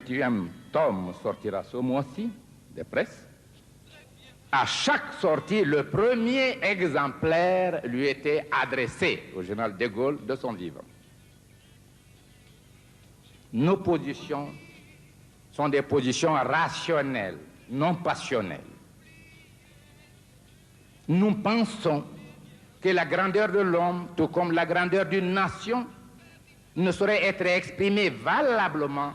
28e tome sortira ce mois-ci, des presses. À chaque sortie, le premier exemplaire lui était adressé au général de Gaulle de son livre. Nos positions sont des positions rationnelles, non passionnelles. Nous pensons que la grandeur de l'homme, tout comme la grandeur d'une nation, ne saurait être exprimée valablement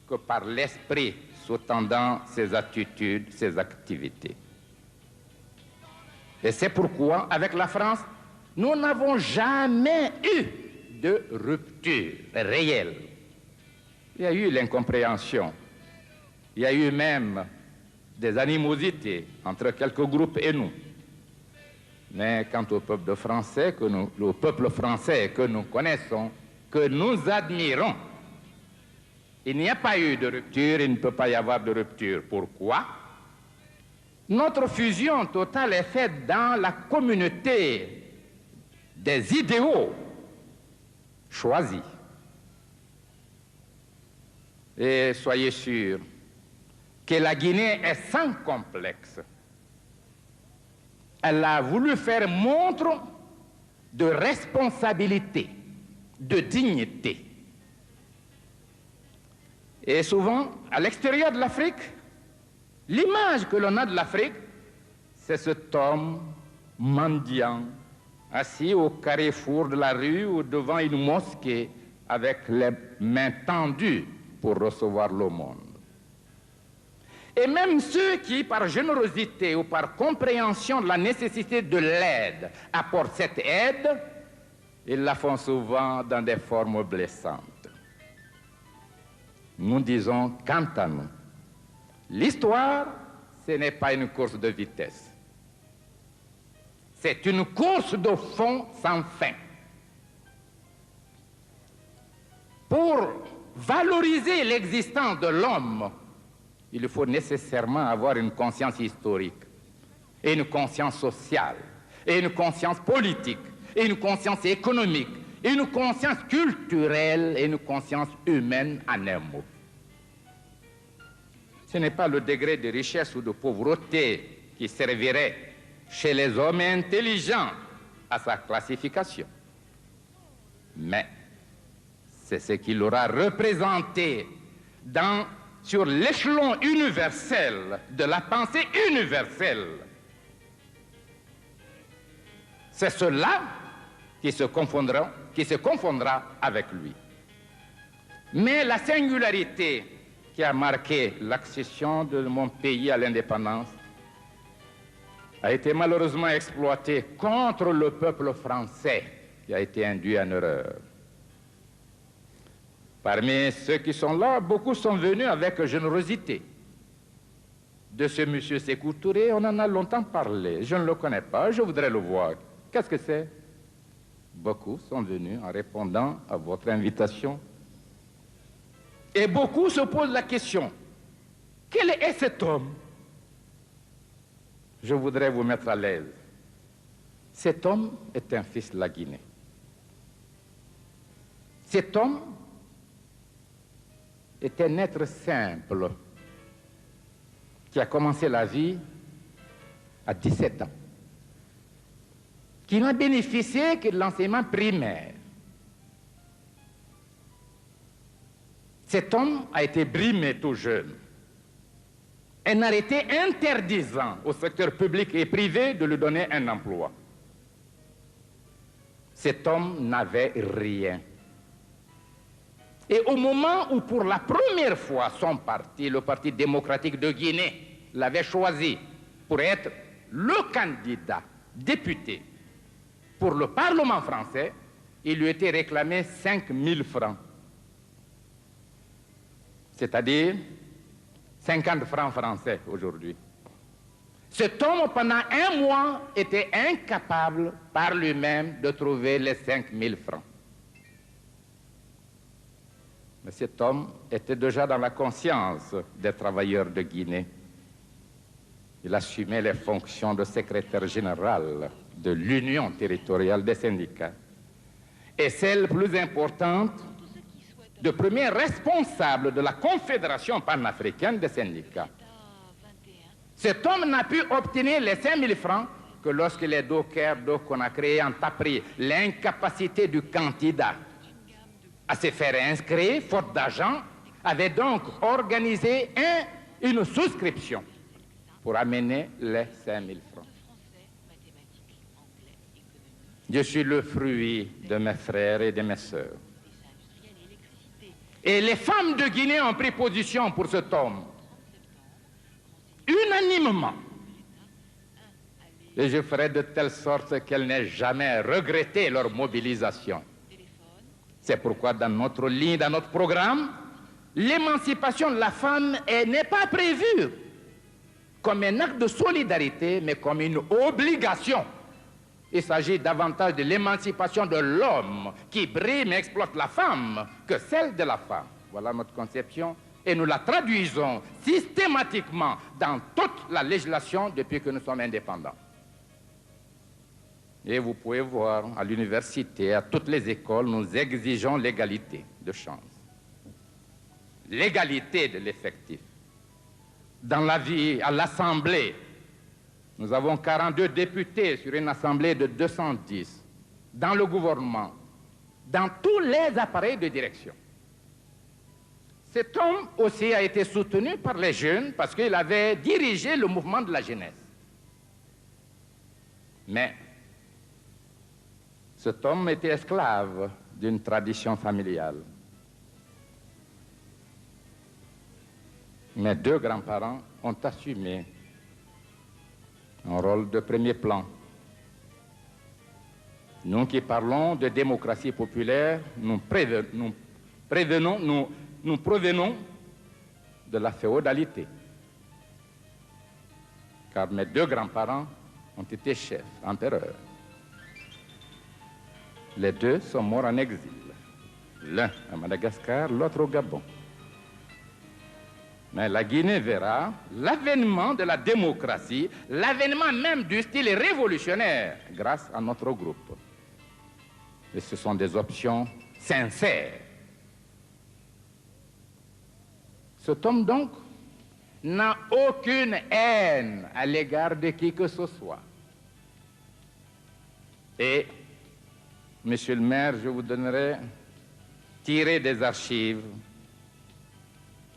que par l'esprit sous-tendant ses attitudes, ses activités. Et c'est pourquoi, avec la France, nous n'avons jamais eu de rupture réelle. Il y a eu l'incompréhension, il y a eu même des animosités entre quelques groupes et nous. Mais quant au peuple français que nous connaissons, que nous admirons, il n'y a pas eu de rupture, il ne peut pas y avoir de rupture. Pourquoi? Notre fusion totale est faite dans la communauté des idéaux choisis. Et soyez sûrs que la Guinée est sans complexe. Elle a voulu faire montre de responsabilité, de dignité. Et souvent, à l'extérieur de l'Afrique, l'image que l'on a de l'Afrique, c'est cet homme mendiant, assis au carrefour de la rue ou devant une mosquée avec les mains tendues pour recevoir l'aumône. Et même ceux qui, par générosité ou par compréhension de la nécessité de l'aide, apportent cette aide, ils la font souvent dans des formes blessantes. Nous disons, quant à nous, l'histoire, ce n'est pas une course de vitesse. C'est une course de fond sans fin. Pour valoriser l'existence de l'homme, il faut nécessairement avoir une conscience historique, et une conscience sociale, et une conscience politique, et une conscience économique, et une conscience culturelle, et une conscience humaine en un mot. Ce n'est pas le degré de richesse ou de pauvreté qui servirait chez les hommes intelligents à sa classification, mais c'est ce qu'il aura représenté sur l'échelon universel de la pensée universelle. C'est cela qui se confondra avec lui. Mais la singularité qui a marqué l'accession de mon pays à l'indépendance a été malheureusement exploitée contre le peuple français qui a été induit en erreur. Parmi ceux qui sont là, beaucoup sont venus avec générosité. De ce monsieur Sékou Touré, on en a longtemps parlé. Je ne le connais pas, je voudrais le voir. Qu'est-ce que c'est? Beaucoup sont venus en répondant à votre invitation. Et beaucoup se posent la question, quel est cet homme? Je voudrais vous mettre à l'aise. Cet homme est un fils de la Guinée. Cet homme est un être simple qui a commencé la vie à 17 ans, qui n'a bénéficié que de l'enseignement primaire. Cet homme a été brimé tout jeune. Un arrêté interdisant au secteur public et privé de lui donner un emploi. Cet homme n'avait rien. Et au moment où, pour la première fois, son parti, le Parti démocratique de Guinée, l'avait choisi pour être le candidat député pour le Parlement français, il lui était réclamé 5 000 francs. C'est-à-dire 50 francs français aujourd'hui. Cet homme, pendant un mois, était incapable par lui-même de trouver les 5 000 francs. Mais cet homme était déjà dans la conscience des travailleurs de Guinée. Il assumait les fonctions de secrétaire général de l'Union territoriale des syndicats. Et celle plus importante, de premier responsable de la Confédération panafricaine des syndicats. Cet homme n'a pu obtenir les 5 000 francs que lorsque les dockers de Conakry ont appris l'incapacité du candidat à se faire inscrire, faute d'argent, avait donc organisé une souscription pour amener les 5 000 francs. Je suis le fruit de mes frères et de mes sœurs. Et les femmes de Guinée ont pris position pour cet homme, unanimement. Et je ferai de telle sorte qu'elles n'aient jamais regretté leur mobilisation. C'est pourquoi dans notre ligne, dans notre programme, l'émancipation de la femme n'est pas prévue comme un acte de solidarité, mais comme une obligation. Il s'agit davantage de l'émancipation de l'homme qui brime et exploite la femme que celle de la femme. Voilà notre conception et nous la traduisons systématiquement dans toute la législation depuis que nous sommes indépendants. Et vous pouvez voir à l'université, à toutes les écoles, nous exigeons l'égalité de chance, l'égalité de l'effectif. Dans la vie, à l'Assemblée, nous avons 42 députés sur une assemblée de 210. Dans le gouvernement, dans tous les appareils de direction. Cet homme aussi a été soutenu par les jeunes parce qu'il avait dirigé le mouvement de la jeunesse. Mais cet homme était esclave d'une tradition familiale. Mes 2 grands-parents ont assumé un rôle de premier plan. Nous qui parlons de démocratie populaire, nous provenons de la féodalité. Car mes 2 grands-parents ont été chefs, empereurs. Les 2 sont morts en exil. L'un à Madagascar, l'autre au Gabon. Mais la Guinée verra l'avènement de la démocratie, l'avènement même du style révolutionnaire grâce à notre groupe. Et ce sont des options sincères. Cet homme donc n'a aucune haine à l'égard de qui que ce soit. Et, monsieur le maire, je vous donnerai, tiré des archives,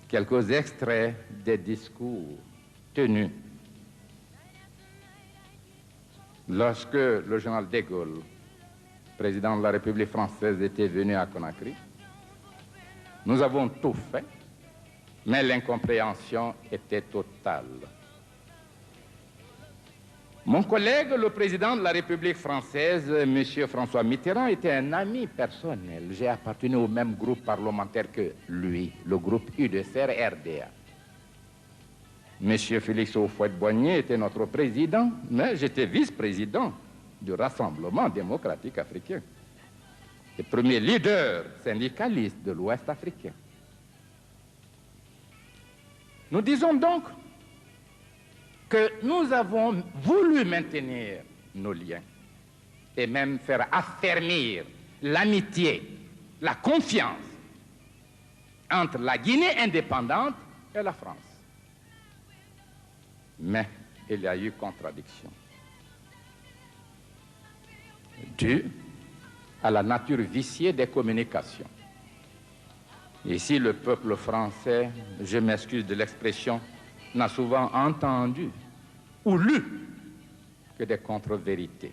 quelques extraits des discours tenus lorsque le général de Gaulle, président de la République française, était venu à Conakry. Nous avons tout fait, mais l'incompréhension était totale. Mon collègue, le président de la République française, M. François Mitterrand, était un ami personnel. J'ai appartenu au même groupe parlementaire que lui, le groupe UDCR-RDA. M. Félix Houphouët-Boigny était notre président, mais j'étais vice-président du Rassemblement démocratique africain, le premier leader syndicaliste de l'Ouest africain. Nous disons donc que nous avons voulu maintenir nos liens et même faire affermir l'amitié, la confiance entre la Guinée indépendante et la France. Mais il y a eu contradiction due à la nature viciée des communications. Ici, le peuple français, je m'excuse de l'expression, n'a souvent entendu ou lu que des contre-vérités.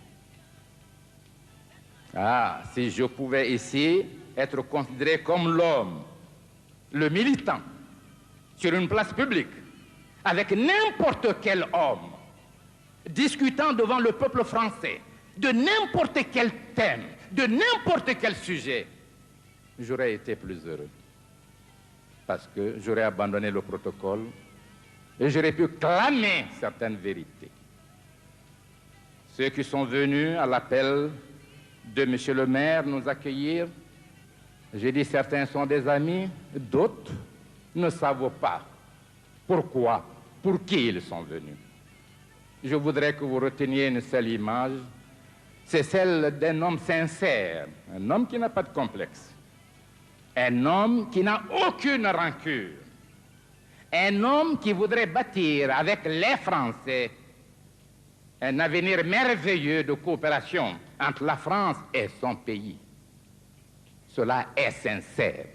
Ah, si je pouvais ici être considéré comme l'homme, le militant, sur une place publique, avec n'importe quel homme, discutant devant le peuple français, de n'importe quel thème, de n'importe quel sujet, j'aurais été plus heureux. Parce que j'aurais abandonné le protocole et j'aurais pu clamer certaines vérités. Ceux qui sont venus à l'appel de M. le maire nous accueillir, j'ai dit certains sont des amis, d'autres ne savent pas pourquoi, pour qui ils sont venus. Je voudrais que vous reteniez une seule image, c'est celle d'un homme sincère, un homme qui n'a pas de complexe, Un homme qui n'a aucune rancune. Un homme qui voudrait bâtir avec les Français un avenir merveilleux de coopération entre la France et son pays. Cela est sincère.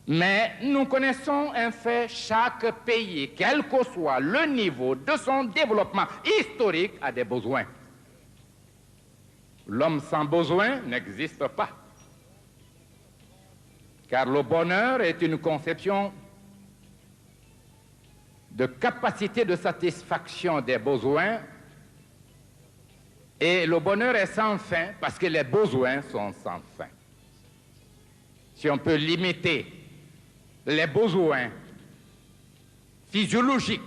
Mais nous connaissons un fait, chaque pays, quel que soit le niveau de son développement historique, a des besoins. L'homme sans besoin n'existe pas. Car le bonheur est une conception de capacité de satisfaction des besoins, et le bonheur est sans fin parce que les besoins sont sans fin. Si on peut limiter les besoins physiologiques,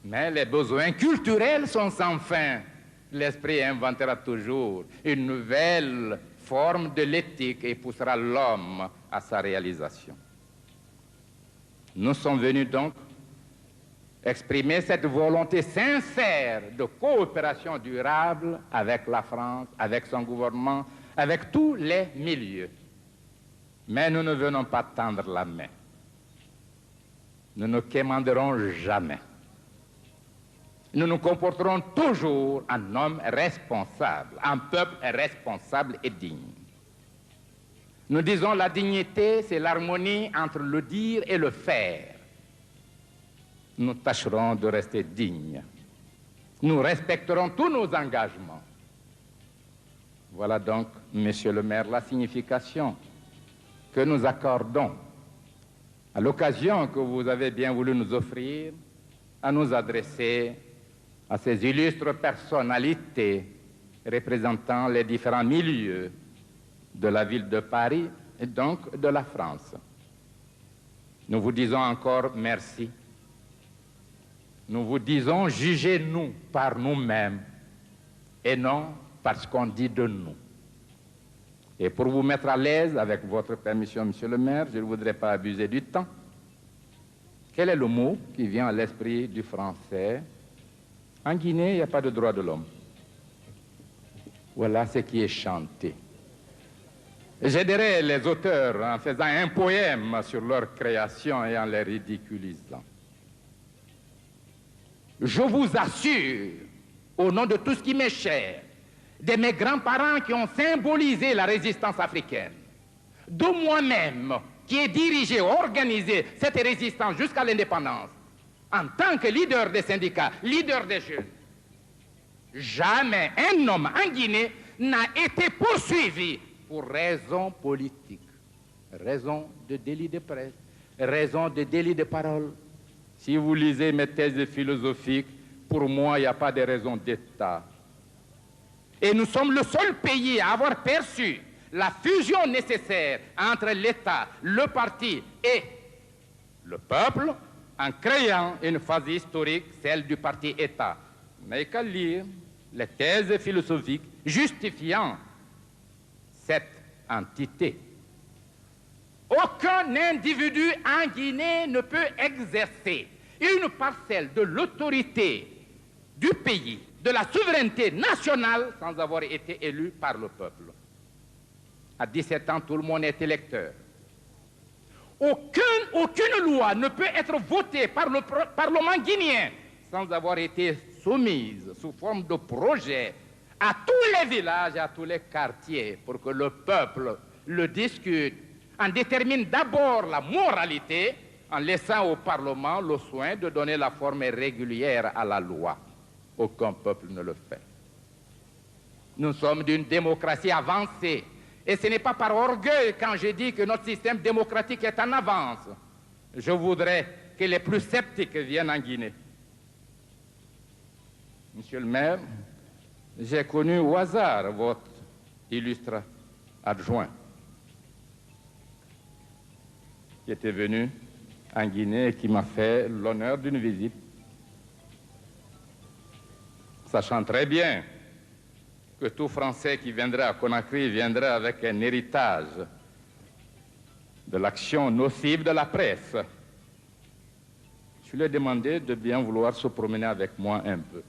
mais les besoins culturels sont sans fin, l'esprit inventera toujours une nouvelle forme de l'éthique et poussera l'homme à sa réalisation. Nous sommes venus donc exprimer cette volonté sincère de coopération durable avec la France, avec son gouvernement, avec tous les milieux. Mais nous ne venons pas tendre la main. Nous ne quémanderons jamais. Nous nous comporterons toujours en homme responsable, en peuple responsable et digne. Nous disons la dignité, c'est l'harmonie entre le dire et le faire. Nous tâcherons de rester dignes. Nous respecterons tous nos engagements. Voilà donc, Monsieur le maire, la signification que nous accordons à l'occasion que vous avez bien voulu nous offrir à nous adresser à ces illustres personnalités représentant les différents milieux de la ville de Paris et donc de la France. Nous vous disons encore merci. Nous vous disons jugez-nous par nous-mêmes et non parce qu'on dit de nous. Et pour vous mettre à l'aise, avec votre permission, Monsieur le maire, je ne voudrais pas abuser du temps. Quel est le mot qui vient à l'esprit du français? En Guinée, il n'y a pas de droit de l'homme. Voilà ce qui est chanté. J'aiderai les auteurs en faisant un poème sur leur création et en les ridiculisant. Je vous assure, au nom de tout ce qui m'est cher, de mes grands-parents qui ont symbolisé la résistance africaine, de moi-même qui ai dirigé, organisé cette résistance jusqu'à l'indépendance, en tant que leader des syndicats, leader des jeunes, jamais un homme en Guinée n'a été poursuivi pour raison politique, raison de délit de presse, raison de délit de parole. Si vous lisez mes thèses philosophiques, pour moi, il n'y a pas de raison d'État. Et nous sommes le seul pays à avoir perçu la fusion nécessaire entre l'État, le parti et le peuple en créant une phase historique, celle du parti État. Vous n'avez qu'à lire les thèses philosophiques justifiant cette entité. Aucun individu en Guinée ne peut exercer une parcelle de l'autorité du pays, de la souveraineté nationale, sans avoir été élu par le peuple. À 17 ans, tout le monde est électeur. Aucune loi ne peut être votée par le Parlement guinéen sans avoir été soumise sous forme de projet à tous les villages et à tous les quartiers pour que le peuple le discute, en détermine d'abord la moralité en laissant au Parlement le soin de donner la forme régulière à la loi. Aucun peuple ne le fait. Nous sommes d'une démocratie avancée. Et ce n'est pas par orgueil quand je dis que notre système démocratique est en avance. Je voudrais que les plus sceptiques viennent en Guinée. Monsieur le maire, j'ai connu au hasard votre illustre adjoint qui était venu en Guinée et qui m'a fait l'honneur d'une visite, sachant très bien que tout Français qui viendrait à Conakry viendrait avec un héritage de l'action nocive de la presse. Je lui ai demandé de bien vouloir se promener avec moi un peu.